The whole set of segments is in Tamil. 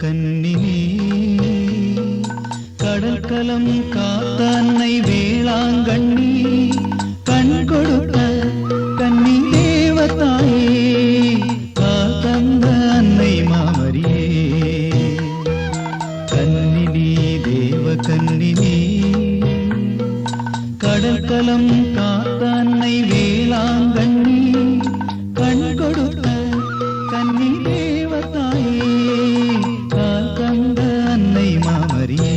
கன்னினே, கடல் கலம் காத்த அன்னை வேளாங்கண்ணி, கண் கொடுத்த கன்னி தேவதாயே, கால் தந்த அன்னை மாமரியே. கன்னினே தேவ கன்னினே, கடல் கலம் காத்த அன்னை வேளாங்கண்ணி, கண் கொடுத்த கன்னி தேவதாயே, கால் தந்த அன்னை மாமரியே.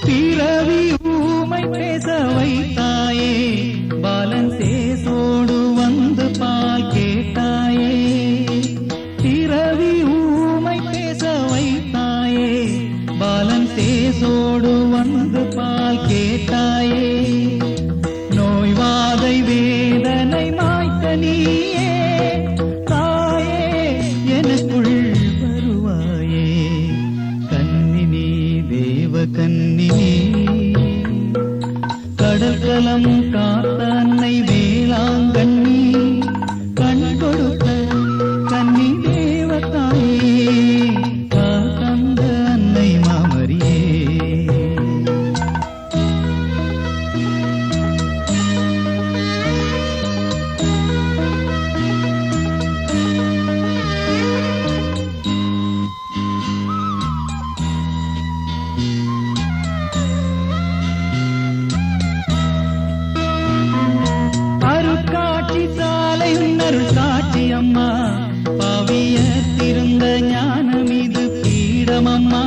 பிறவி ஊமை பேச வைத்தாயே, பாலன் சேசோடு வந்து பால் கேட்டாயே. பிறவி ஊமை பேச வைத்தாயே, பாலன் சேசோடு வந்து பால் கேட்டாயே. நோய்வாதை வேதனை மாய்த்த நீயே, தாயே எனக்குள் வருவாயே. கன்னினே தேவ கன்னினே, கடல் கலம் காத்த அன்னை வேளாங்கண்ணி, கண் கொடுத்த கன்னி தேவதாயே, கால் தந்த அன்னை மாமரியே. அருட்காட்சி சாலை உன்னருள் சாட்சி அம்மா, பாவியத்திருந்த ஞானம் இது பீடமம்மா.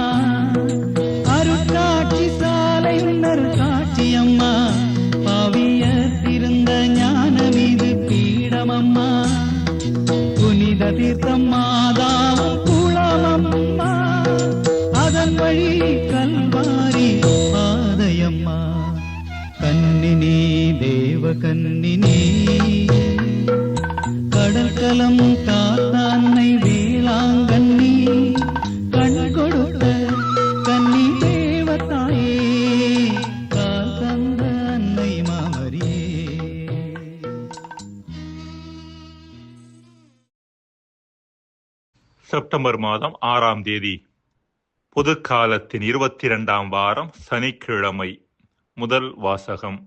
அருட்காட்சி சாலை உன்னருள் சாட்சி அம்மா, பாவியத்திருந்த ஞானம் இது பீடமம்மா. புனித தீர்த்தம் மாதாவும் குளமம்மா, அதன் வழி கல்வாரி பாதையம்மா. கன்னினே தேவ கன்னினே, கடல் கலம் காத்த அன்னை வேளாங்கண்ணி, கண் கொடுத்த கன்னி தேவதாயே, கால் தந்த அன்னை மாமரியே. செப்டம்பர் மாதம் 6ஆம் தேதி, பொதுக்காலத்தின் 22ஆம் வாரம், சனிக்கிழமை. முதல் வாசகம்.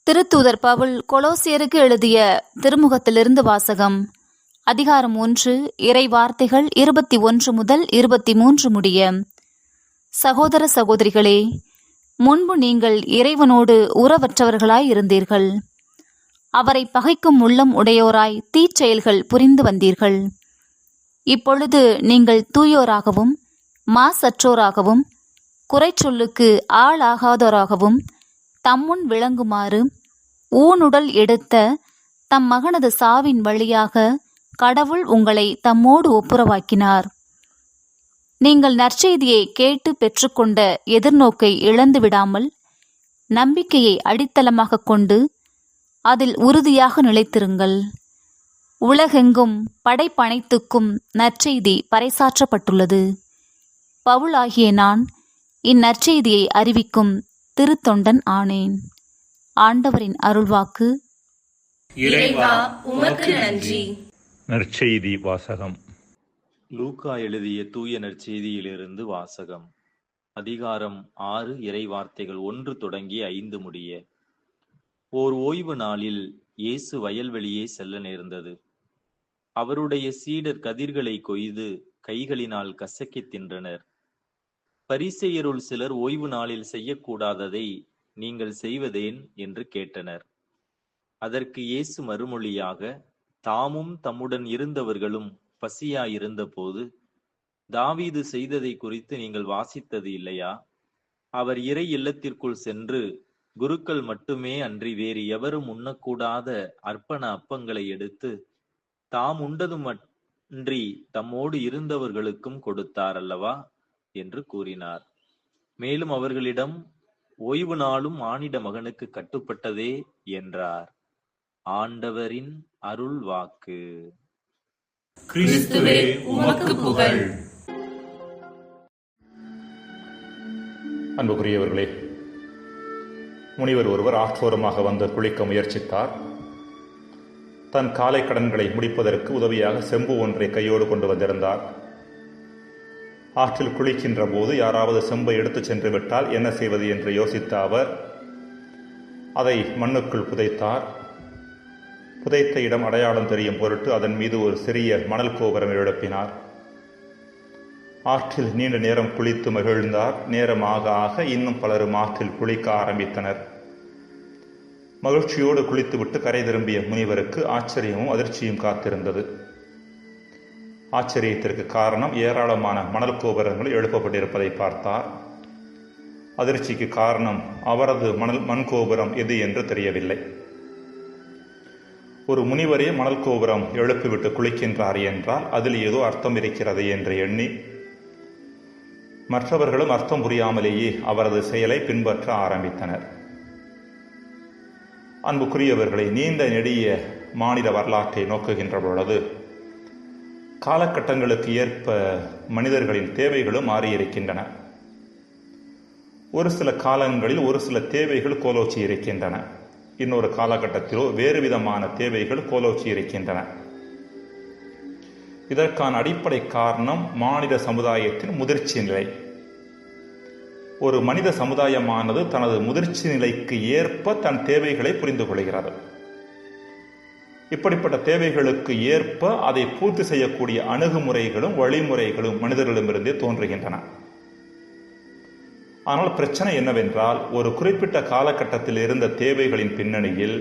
திருத்தூதர் பவுல் கொலோசியருக்கு எழுதிய திருமுகத்திலிருந்து வாசகம். அதிகாரம் 1, இறை வார்த்தைகள் 21 முதல் 23 முடிய. சகோதர சகோதரிகளே, முன்பு நீங்கள் இறைவனோடு உறவற்றவர்களாய் இருந்தீர்கள். அவரை பகைக்கும் உள்ளம் உடையோராய் தீச்செயல்கள் புரிந்து வந்தீர்கள். இப்பொழுது நீங்கள் தூயோராகவும் மாசற்றோராகவும் குறைச்சொல்லுக்கு ஆளாகாதோராகவும் தம்முன் விளங்குமாறு ஊனுடல் எடுத்த தம் மகனது சாவின் வழியாக கடவுள் உங்களை தம்மோடு ஒப்புரவாக்கினார். நீங்கள் நற்செய்தியை கேட்டு பெற்றுக்கொண்ட எதிர்நோக்கை இழந்து விடாமல் நம்பிக்கையை அடித்தளமாக கொண்டு அதில் உறுதியாக நிலைத்திருங்கள். உலகெங்கும் படைப்பனைத்துக்கும் நற்செய்தி பறைசாற்றப்பட்டுள்ளது. பவுலாகிய நான் இந்நற்செய்தியை அறிவிக்கும் திருத்தொண்டன் ஆனேன். ஆண்டவரின் அருள்வாக்கு. இறைவா உமக்கு நன்றி. நற்செய்தி வாசகம். லூக்கா எழுதிய தூய நற்செய்தியிலிருந்து வாசகம். அதிகாரம் 6, இறை வார்த்தைகள் 1 தொடங்கி 5 முடிய. ஓர் ஓய்வு நாளில் இயேசு வயல்வெளியே செல்ல நேர்ந்தது. அவருடைய சீடர் கதிர்களை கொய்து கைகளினால் கசக்கித் தின்றனர். பரிசேயருள் சிலர் ஓய்வு நாளில் செய்யக்கூடாததை நீங்கள் செய்வதேன் என்று கேட்டனர். அதற்கு இயேசு மறுமொழியாக, தாமும் தம்முடன் இருந்தவர்களும் பசியாயிருந்த போது தாவீது செய்ததை குறித்து நீங்கள் வாசித்தது இல்லையா? அவர் இறை இல்லத்திற்குள் சென்று குருக்கள் மட்டுமே அன்றி வேறு எவரும் உண்ணக்கூடாத அர்ப்பண அப்பங்களை எடுத்து தாம் உண்டதுமன்றி தம்மோடு இருந்தவர்களுக்கும் கொடுத்தார் அல்லவா என்று கூறினார். மேலும் அவர்களிடம், ஓய்வு நாளும் மானிட மகனுக்கு கட்டுப்பட்டதே என்றார். ஆண்டவரின் அருள் வாக்கு. கிறிஸ்துவே உமக்கு புகழ். அன்புக்குரியவர்களே, முனிவர் ஒருவர் ஆற்றோரமாக வந்து குளிக்க முயற்சித்தார். தன் காலை கடன்களை முடிப்பதற்கு உதவியாக செம்பு ஒன்றை கையோடு கொண்டு வந்திருந்தார். ஆற்றில் குளிக்கின்ற போது யாராவது செம்பை எடுத்துச் சென்று விட்டால் என்ன செய்வது என்று யோசித்த அவர் அதை மண்ணுக்குள் புதைத்தார். புதைத்த இடம் அடையாளம் தெரியும் பொருட்டு அதன் மீது ஒரு சிறிய மணல் கோபுரம் எழுப்பினார். ஆற்றில் நீண்ட நேரம் குளித்து மகிழ்ந்தார். நேரம் ஆக ஆக இன்னும் பலரும் ஆற்றில் குளிக்க ஆரம்பித்தனர். மகிழ்ச்சியோடு குளித்துவிட்டு கரை திரும்பிய முனிவருக்கு ஆச்சரியமும் அதிர்ச்சியும் காத்திருந்தது. ஆச்சரியத்திற்கு காரணம் ஏராளமான மணல் கோபுரங்கள் எழுப்பப்பட்டிருப்பதை பார்த்தார். அதிர்ச்சிக்கு காரணம் அவரது மண் கோபுரம் எது என்று தெரியவில்லை. ஒரு முனிவரே மணல் கோபுரம் எழுப்பிவிட்டு குளிக்கின்றார் என்றால் அதில் ஏதோ அர்த்தம் இருக்கிறது என்று எண்ணி மற்றவர்களும் அர்த்தம் புரியாமலேயே அவரது செயலை பின்பற்ற ஆரம்பித்தனர். அன்புக்குரியவர்களை, நீண்ட நெடிய மாநில வரலாற்றை நோக்குகின்ற பொழுது காலகட்டங்களுக்கு ஏற்ப மனிதர்களின் தேவைகளும் மாறியிருக்கின்றன. ஒரு சில காலங்களில் ஒரு சில தேவைகள் கோலோச்சி இருக்கின்றன. இன்னொரு காலகட்டத்திலோ வேறு விதமான தேவைகள் கோலோச்சி இருக்கின்றன. இதற்கான அடிப்படை காரணம் மாநில சமுதாயத்தின் முதிர்ச்சி நிலை. ஒரு மனித சமுதாயமானது தனது முதிர்ச்சி நிலைக்கு ஏற்ப தன் தேவைகளை புரிந்து கொள்கிறது. இப்படிப்பட்ட தேவைகளுக்கு ஏற்ப அதை பூர்த்தி செய்யக்கூடிய அணுகுமுறைகளும் வழிமுறைகளும் மனிதர்களிடமிருந்தே தோன்றுகின்றன. ஆனால் பிரச்சனை என்னவென்றால், ஒரு குறிப்பிட்ட காலகட்டத்தில் இருந்த தேவைகளின் பின்னணியில்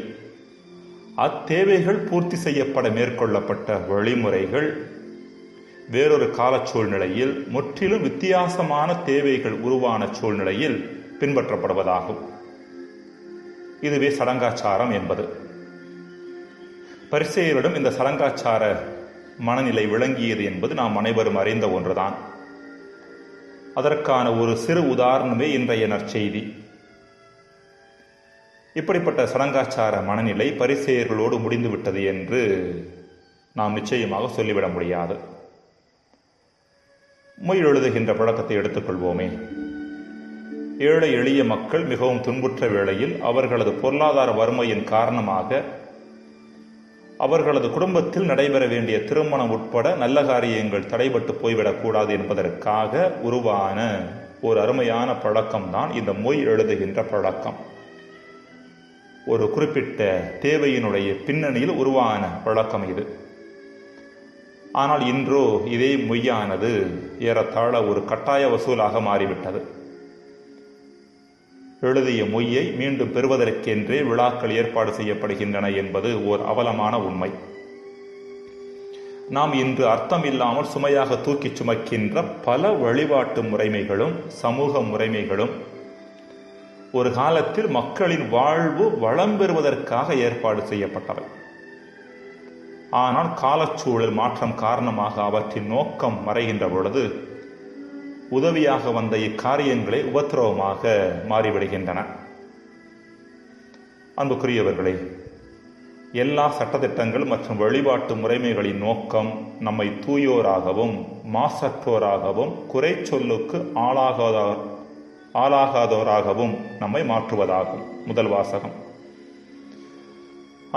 அத்தேவைகள் பூர்த்தி செய்யப்பட மேற்கொள்ளப்பட்ட வழிமுறைகள் வேறொரு கால சூழ்நிலையில் முற்றிலும் வித்தியாசமான தேவைகள் உருவான சூழ்நிலையில் பின்பற்றப்படுவதாகும். இதுவே சடங்காச்சாரம் என்பது. பரிசேயரிடம் இந்த சடங்காச்சார மனநிலை விளங்கியது என்பது நாம் அனைவரும் அறிந்த ஒன்றுதான். அதற்கான ஒரு சிறு உதாரணமே இன்றைய நற்செய்தி. இப்படிப்பட்ட சடங்காச்சார மனநிலை பரிசேயர்களோடு முடிந்துவிட்டது என்று நாம் நிச்சயமாக சொல்லிவிட முடியாது. மொய் எழுதுகின்ற பழக்கத்தை எடுத்துக்கொள்வோமே. ஏழை எளிய மக்கள் மிகவும் துன்புற்ற வேளையில் அவர்களது பொருளாதார வறுமையின் காரணமாக அவர்களது குடும்பத்தில் நடைபெற வேண்டிய திருமணம் உட்பட நல்ல காரியங்கள் தடைபட்டு போய்விடக்கூடாது என்பதற்காக உருவான ஒரு அருமையான பழக்கம்தான் இந்த மொய் எழுதுகின்ற பழக்கம். ஒரு குறிப்பிட்ட தேவையினுடைய பின்னணியில் உருவான பழக்கம் இது. ஆனால் இன்றோ இதே மொய்யானது ஏறத்தாழ ஒரு கட்டாய வசூலாக மாறிவிட்டது. எழுதிய மொய்யை மீண்டும் பெறுவதற்கென்றே விழாக்கள் ஏற்பாடு செய்யப்படுகின்றன என்பது ஓர் அவலமான உண்மை. நாம் இன்று அர்த்தம் இல்லாமல் சுமையாக தூக்கிச் சுமக்கின்ற பல வழிபாட்டு முறைமைகளும் சமூக முறைமைகளும் ஒரு காலத்தில் மக்களின் வாழ்வு வளம் பெறுவதற்காக ஏற்பாடு செய்யப்பட்டவை. ஆனால் காலச்சூழல் மாற்றம் காரணமாக அவற்றின் நோக்கம் மறைகின்ற பொழுது உதவியாக வந்த இக்காரியங்களே உபத்திரவமாக மாறிவிடுகின்றன. அன்புக்குரியவர்களே, எல்லா சட்டத்திட்டங்கள் மற்றும் வழிபாட்டு முறைமைகளின் நோக்கம் நம்மை தூயோராகவும் மாசற்றோராகவும் குறை சொல்லுக்கு ஆளாகாதோராகவும் நம்மை மாற்றுவதாகும். முதல் வாசகம்.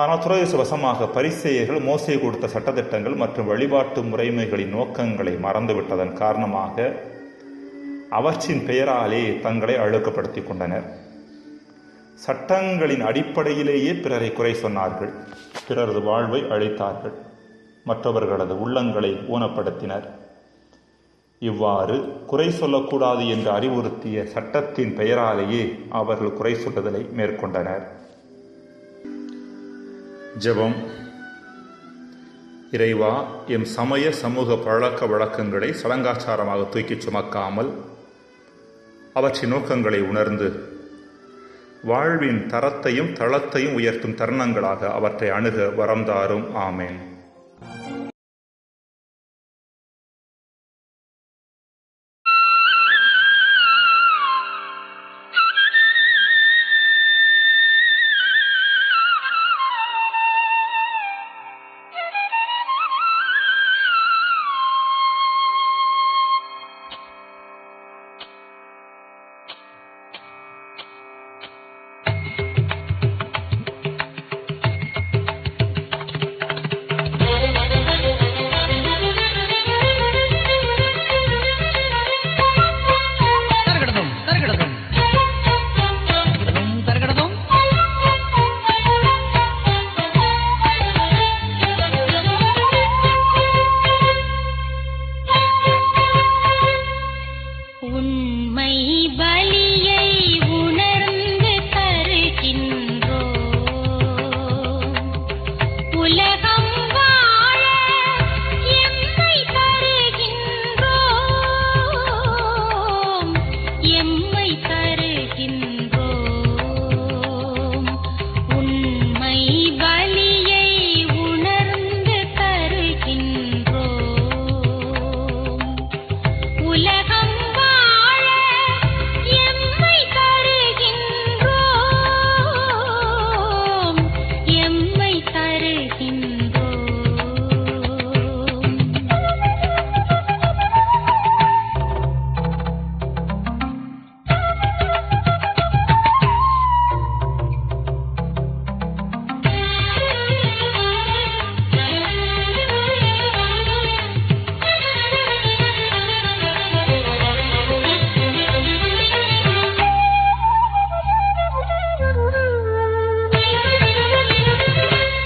ஆனால் துரதிர்ஷ்டவசமாக பரிசேயர்கள் மோசே கொடுத்த சட்டத்திட்டங்கள் மற்றும் வழிபாட்டு முறைமைகளின் நோக்கங்களை மறந்துவிட்டதன் காரணமாக அவற்றின் பெயராலே தங்களை அழுக்கப்படுத்திக் கொண்டனர். சட்டங்களின் அடிப்படையிலேயே பிறரை குறை சொன்னார்கள். பிறரது வாழ்வை அழித்தார்கள். மற்றவர்களது உள்ளங்களை ஊனப்படுத்தினர். இவ்வாறு குறை சொல்லக்கூடாது என்று அறிவுறுத்திய சட்டத்தின் பெயராலேயே அவர்கள் குறை சொல்லுதலை மேற்கொண்டனர். ஜெபம். இறைவா, எம் சமய சமூக பழக்க வழக்கங்களை சடங்காச்சாரமாக தூக்கிச் சுமக்காமல் அவற்றின் நோக்கங்களை உணர்ந்து வாழ்வின் தரத்தையும் தளத்தையும் உயர்த்தும் தருணங்களாக அவற்றை அணுக வரம் தாரும். ஆமேன். உண்மை பலியை உணர்ந்து தருகின்றோம். உலகம் வாழ எம்மை தருகின்றோம். எம்மை தருகின்றோம். உண்மை பலியை உணர்ந்து தருகின்றோம். உலகம் வாழ எம்மை தருகின்றோம். எம்மை தருகின்றோம்.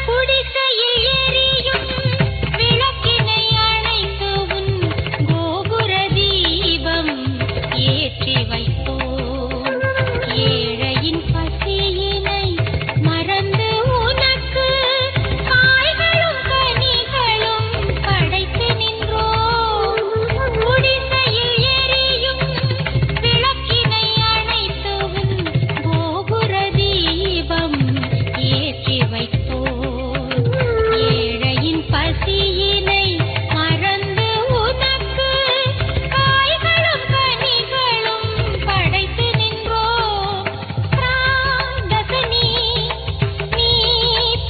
குடிசையில் எரியும் விளக்கினை அணைத்து உன் கோபுர தீபம் ஏற்றி வைத்தோம். ஏழையின் பசியினை மறந்து உனக்கு காய்களும் கனிகளும் படைத்து நின்றோம். குடிசையில் எரியும் விளக்கினை அணைத்து உன் கோபுர தீபம் ஏற்றி வைத்தோம். ஏழையின் பசியினை மறந்து உனக்கு காய்களும் கனிகளும் படைத்து நின்றோம். ராதசனி நீ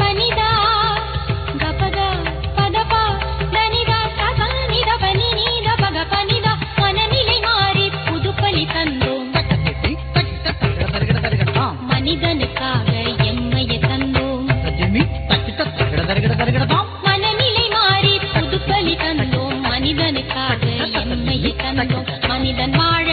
பனிதா கபகா பதபா தனிதா சகனித பனி நீத பக பனிதா மனநிலை மாறி புதுப்பலி தந்தோம். மனிதனுக்காக எம்மையை தந்தோம். மனநிலை மாறி புதுப்பலி தந்தோம். மனிதனுக்காக எம்மையை தந்தோம். மனிதன் வாழ